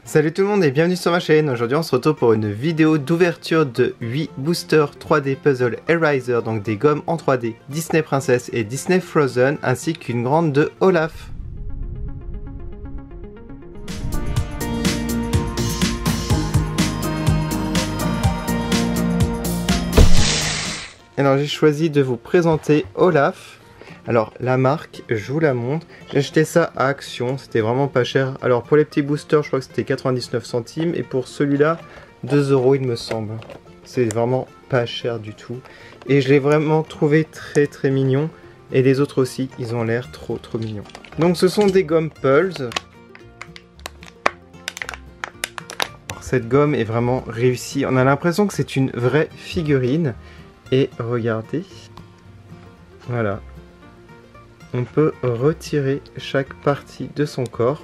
Salut tout le monde et bienvenue sur ma chaîne. Aujourd'hui on se retrouve pour une vidéo d'ouverture de 8 boosters 3D Puzzle Eraser, donc des gommes en 3D Disney Princess et Disney Frozen, ainsi qu'une grande de Olaf. Alors j'ai choisi de vous présenter Olaf. Alors la marque, je vous la montre. J'ai acheté ça à Action, c'était vraiment pas cher. Alors pour les petits boosters, je crois que c'était 99 centimes. Et pour celui-là, 2 € il me semble. C'est vraiment pas cher du tout. Et je l'ai vraiment trouvé très mignon. Et les autres aussi, ils ont l'air trop mignons. Donc ce sont des gommes Pulse. Alors, cette gomme est vraiment réussie. On a l'impression que c'est une vraie figurine. Et regardez. Voilà. On peut retirer chaque partie de son corps.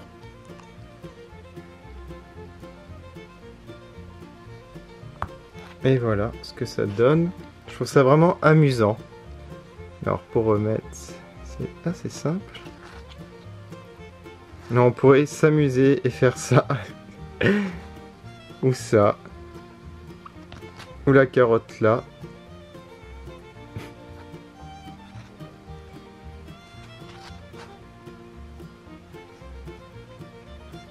Et voilà ce que ça donne. Je trouve ça vraiment amusant. Alors pour remettre, c'est assez simple. Là on pourrait s'amuser et faire ça. Ou ça. Ou la carotte là.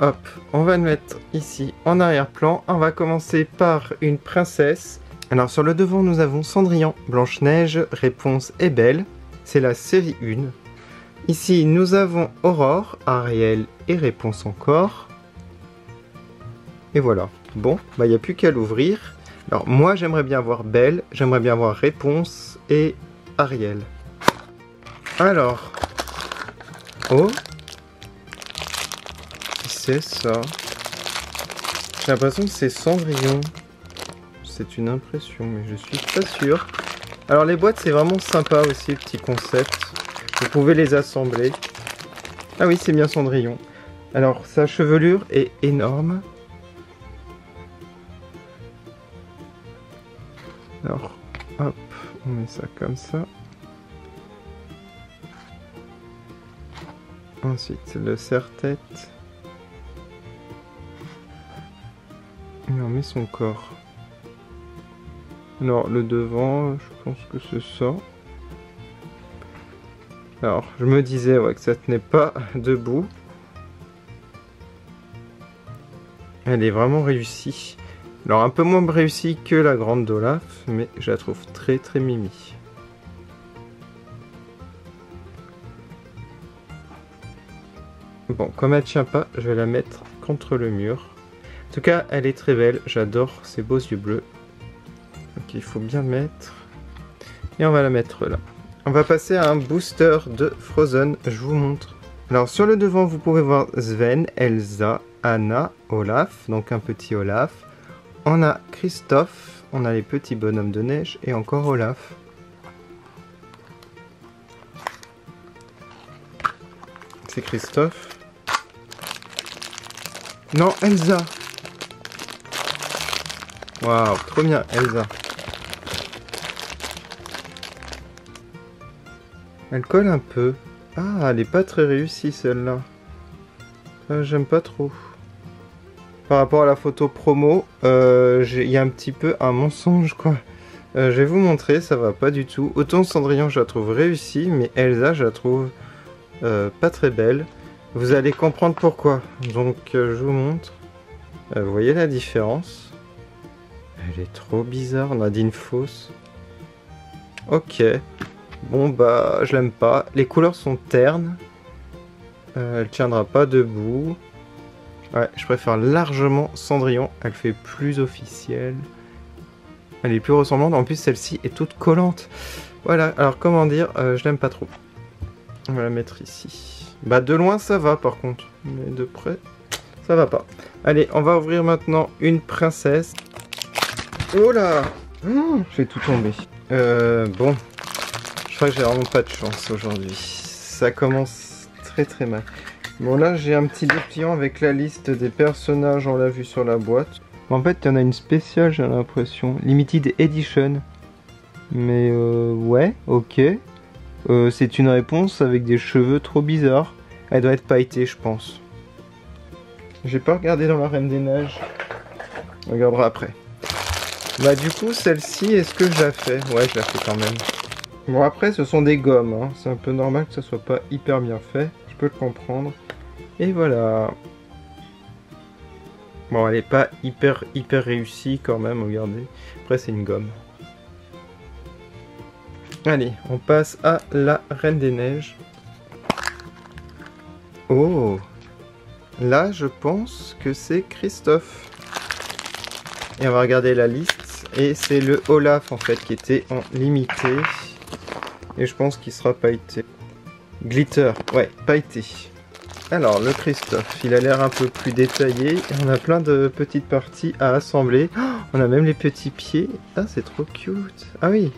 Hop, on va le mettre ici en arrière-plan. On va commencer par une princesse. Alors sur le devant, nous avons Cendrillon, Blanche-Neige, Réponse et Belle. C'est la série 1. Ici, nous avons Aurore, Ariel et Réponse encore. Et voilà. Bon, bah il n'y a plus qu'à l'ouvrir. Alors moi, j'aimerais bien voir Belle, j'aimerais bien voir Réponse et Ariel. Alors... Oh, c'est ça. J'ai l'impression que c'est Cendrillon. C'est une impression, mais je suis pas sûr. Alors les boîtes, c'est vraiment sympa aussi, petit concept. Vous pouvez les assembler. Ah oui, c'est bien Cendrillon. Alors sa chevelure est énorme. Alors, hop, on met ça comme ça. Ensuite, le serre-tête. Et on met son corps. Alors le devant, je pense que c'est ça. Alors je me disais ouais, que ça tenait pas debout. Elle est vraiment réussie. Alors un peu moins réussie que la grande d'Olaf, mais je la trouve très mimi. Bon, comme elle tient pas, je vais la mettre contre le mur. En tout cas, elle est très belle. J'adore ses beaux yeux bleus. Donc il faut bien mettre. Et on va la mettre là. On va passer à un booster de Frozen. Je vous montre. Alors sur le devant, vous pouvez voir Sven, Elsa, Anna, Olaf. Donc un petit Olaf. On a Christophe. On a les petits bonhommes de neige. Et encore Olaf. C'est Christophe. Non, Elsa. Waouh, trop bien, Elsa. Elle colle un peu. Ah, elle est pas très réussie celle-là. J'aime pas trop. Par rapport à la photo promo, il y a un petit peu un mensonge quoi. Je vais vous montrer, ça va pas du tout. Autant Cendrillon je la trouve réussie, mais Elsa je la trouve pas très belle. Vous allez comprendre pourquoi. Donc je vous montre. Vous voyez la différence? Elle est trop bizarre, Nadine fausse. Ok. Bon bah, je l'aime pas. Les couleurs sont ternes. Elle tiendra pas debout. Ouais, je préfère largement Cendrillon. Elle fait plus officielle. Elle est plus ressemblante. En plus, celle-ci est toute collante. Voilà, alors comment dire, je l'aime pas trop. On va la mettre ici. Bah de loin ça va par contre. Mais de près, ça va pas. Allez, on va ouvrir maintenant une princesse. Oh là, je vais tout tomber. Bon, je crois que j'ai vraiment pas de chance aujourd'hui. Ça commence très mal. Bon là, j'ai un petit dépliant avec la liste des personnages, on l'a vu sur la boîte. En fait, il y en a une spéciale, j'ai l'impression. Limited Edition. Mais ouais, ok. C'est une réponse avec des cheveux trop bizarres. Elle doit être pailletée, je pense. J'ai pas regardé dans la Reine des Neiges. On regardera après. Bah du coup, celle-ci, est-ce que je la fais? Ouais, je la fais quand même. Bon, après, ce sont des gommes, hein. C'est un peu normal que ça soit pas hyper bien fait. Je peux le comprendre. Et voilà. Bon, elle est pas hyper réussie quand même, regardez. Après, c'est une gomme. Allez, on passe à la Reine des Neiges. Oh! Là, je pense que c'est Christophe. Et on va regarder la liste. Et c'est le Olaf, en fait, qui était en limité. Et je pense qu'il sera pailleté. Glitter, ouais, pailleté. Alors, le Christophe, il a l'air un peu plus détaillé. Et on a plein de petites parties à assembler. Oh, on a même les petits pieds. Ah, c'est trop cute. Ah oui.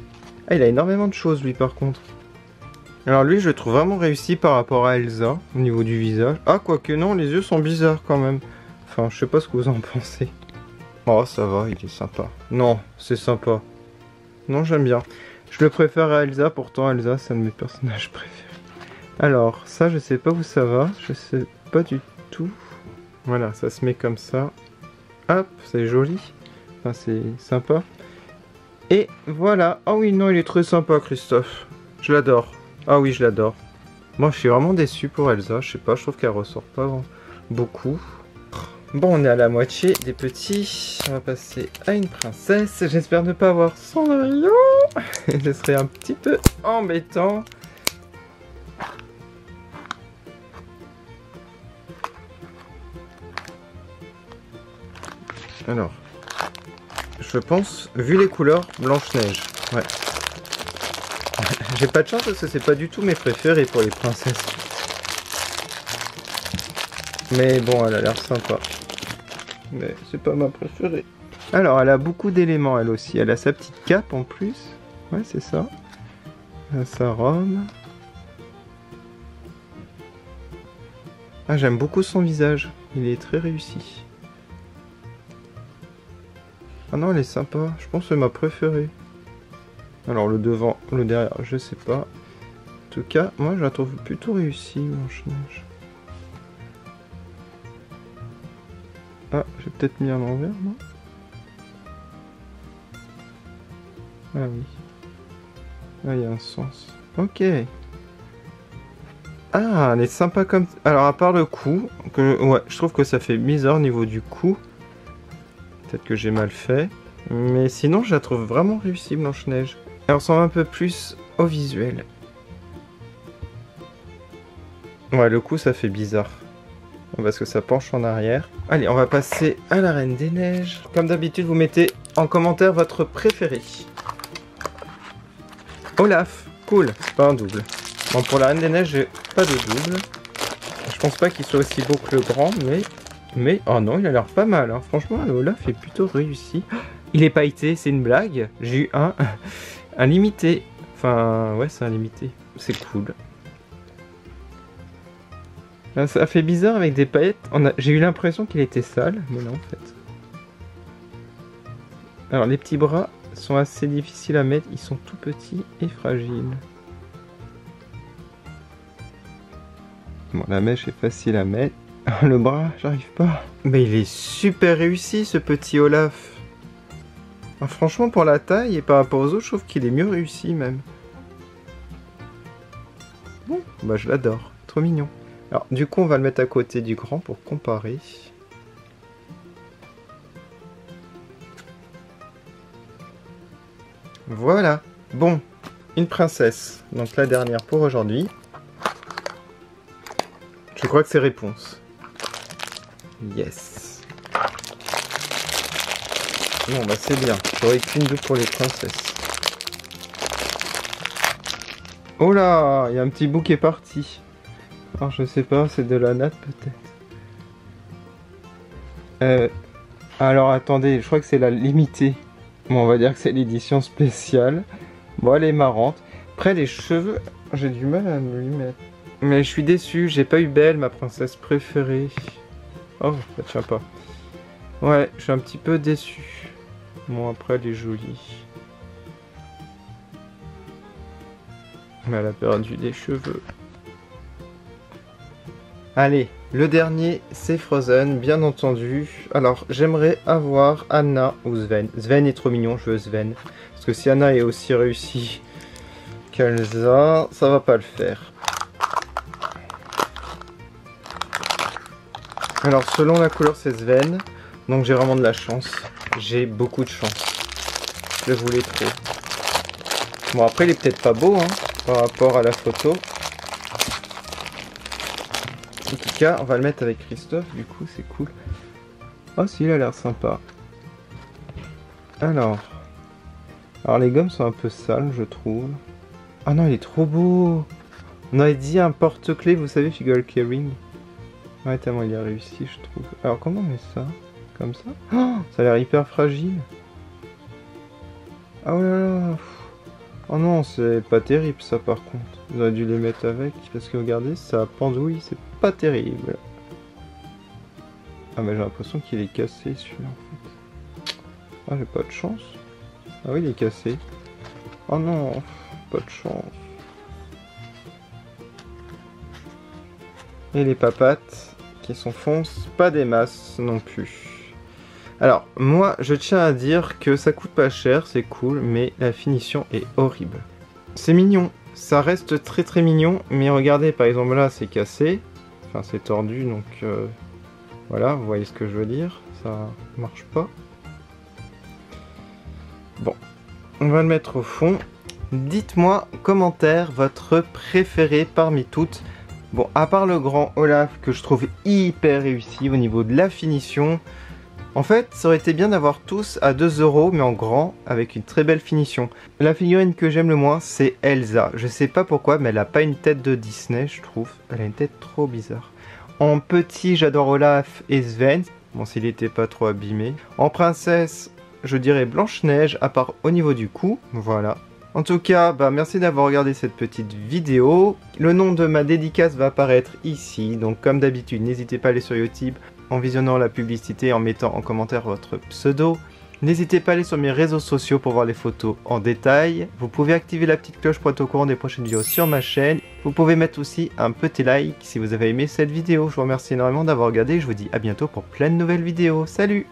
Ah, il a énormément de choses, lui, par contre. Alors lui, je le trouve vraiment réussi par rapport à Elsa, au niveau du visage. Ah, quoique non, les yeux sont bizarres quand même. Enfin, je sais pas ce que vous en pensez. Oh, ça va, il est sympa. Non, c'est sympa. Non, j'aime bien. Je le préfère à Elsa, pourtant Elsa, c'est un de mes personnages préférés. Alors, ça, je sais pas où ça va. Je sais pas du tout. Voilà, ça se met comme ça. Hop, c'est joli. Enfin, c'est sympa. Et voilà. Ah oui, non, il est très sympa, Christophe. Je l'adore. Ah oui, je l'adore. Moi, je suis vraiment déçu pour Elsa. Je sais pas, je trouve qu'elle ressort pas beaucoup. Bon, on est à la moitié des petits. On va passer à une princesse. J'espère ne pas avoir Cendrillon. Ce serait un petit peu embêtant. Alors, je pense, vu les couleurs, Blanche-Neige. Ouais. J'ai pas de chance parce que c'est pas du tout mes préférés pour les princesses. Mais bon, elle a l'air sympa. Mais c'est pas ma préférée. Alors, elle a beaucoup d'éléments, elle aussi. Elle a sa petite cape en plus. Ouais, c'est ça. Elle a sa robe. Ah, j'aime beaucoup son visage. Il est très réussi. Ah non, elle est sympa. Je pense que c'est ma préférée. Alors, le devant, le derrière, je sais pas. En tout cas, moi, je la trouve plutôt réussie, Blanche-Neige. Ah, j'ai peut-être mis à l'envers, non? Ah oui. Ah, il y a un sens. Ok. Ah, elle est sympa comme... Alors, à part le cou, ouais, je trouve que ça fait bizarre au niveau du cou. Peut-être que j'ai mal fait. Mais sinon, je la trouve vraiment réussie, Blanche-Neige. Elle ressemble un peu plus au visuel. Ouais, le cou, ça fait bizarre. Parce que ça penche en arrière. Allez, on va passer à la Reine des Neiges. Comme d'habitude, vous mettez en commentaire votre préféré. Olaf, cool, c'est pas un double. Bon, pour la Reine des Neiges, j'ai pas de double. Je pense pas qu'il soit aussi beau que le grand, mais... Oh non, il a l'air pas mal, hein. Franchement, le Olaf est plutôt réussi. Il est pailleté, c'est une blague. J'ai eu un limité. Enfin, ouais, c'est un limité. C'est cool. Ça fait bizarre avec des paillettes. J'ai eu l'impression qu'il était sale, mais non en fait. Alors les petits bras sont assez difficiles à mettre, ils sont tout petits et fragiles. Bon, la mèche est facile à mettre. Le bras, j'arrive pas. Mais il est super réussi ce petit Olaf. Ah, franchement, pour la taille et par rapport aux autres, je trouve qu'il est mieux réussi même. Bon, bah je l'adore, trop mignon. Alors, du coup, on va le mettre à côté du grand pour comparer. Voilà. Bon, une princesse. Donc la dernière pour aujourd'hui. Je crois que c'est réponse. Yes. Bon, bah c'est bien. J'aurais qu'une double pour les princesses. Oh là, il y a un petit bout qui est parti. Alors je sais pas, c'est de la natte peut-être. Alors attendez, je crois que c'est la limitée. Bon, on va dire que c'est l'édition spéciale. Bon, elle est marrante. Après les cheveux, j'ai du mal à me lui mettre. Mais je suis déçu, j'ai pas eu Belle, ma princesse préférée. Oh, ça tient pas. Ouais, je suis un petit peu déçu. Bon, après elle est jolie. Mais elle a perdu des cheveux. Allez, Le dernier, c'est Frozen, bien entendu. Alors, j'aimerais avoir Anna ou Sven. Sven est trop mignon, je veux Sven. Parce que si Anna est aussi réussie qu'Elsa, ça va pas le faire. Alors, selon la couleur, c'est Sven. Donc, j'ai vraiment de la chance. J'ai beaucoup de chance. Je le voulais trop. Bon, après, il est peut-être pas beau, hein, par rapport à la photo. En tout cas, on va le mettre avec Christophe, du coup, c'est cool. Oh, si, il a l'air sympa. Alors, les gommes sont un peu sales, je trouve. Ah non, il est trop beau. On avait dit un porte-clés, vous savez, figure carrying. Ouais, tellement il a réussi, je trouve. Alors, comment on met ça? Comme ça? Oh, ça a l'air hyper fragile. Ah oh là là. Oh non, c'est pas terrible ça par contre. Vous auriez dû les mettre avec, parce que regardez, ça pendouille, c'est pas terrible. Ah mais j'ai l'impression qu'il est cassé celui-là en fait. Ah j'ai pas de chance. Ah oui il est cassé. Oh non, pas de chance. Et les papates qui s'enfoncent, pas des masses non plus. Alors moi je tiens à dire que ça coûte pas cher, c'est cool, mais la finition est horrible. C'est mignon, ça reste très très mignon, mais regardez par exemple là c'est cassé, enfin c'est tordu donc voilà, vous voyez ce que je veux dire, ça marche pas. Bon, on va le mettre au fond. Dites-moi en commentaire votre préféré parmi toutes. Bon, à part le grand Olaf que je trouve hyper réussi au niveau de la finition. En fait, ça aurait été bien d'avoir tous à 2 €, mais en grand, avec une très belle finition. La figurine que j'aime le moins, c'est Elsa. Je sais pas pourquoi, mais elle a pas une tête de Disney, je trouve. Elle a une tête trop bizarre. En petit, j'adore Olaf et Sven. Bon, s'il était pas trop abîmé. En princesse, je dirais Blanche-Neige, à part au niveau du cou. Voilà. En tout cas, merci d'avoir regardé cette petite vidéo. Le nom de ma dédicace va apparaître ici. Donc, comme d'habitude, n'hésitez pas à aller sur YouTube en visionnant la publicité et en mettant en commentaire votre pseudo. N'hésitez pas à aller sur mes réseaux sociaux pour voir les photos en détail. Vous pouvez activer la petite cloche pour être au courant des prochaines vidéos sur ma chaîne. Vous pouvez mettre aussi un petit like si vous avez aimé cette vidéo. Je vous remercie énormément d'avoir regardé et je vous dis à bientôt pour plein de nouvelles vidéos. Salut!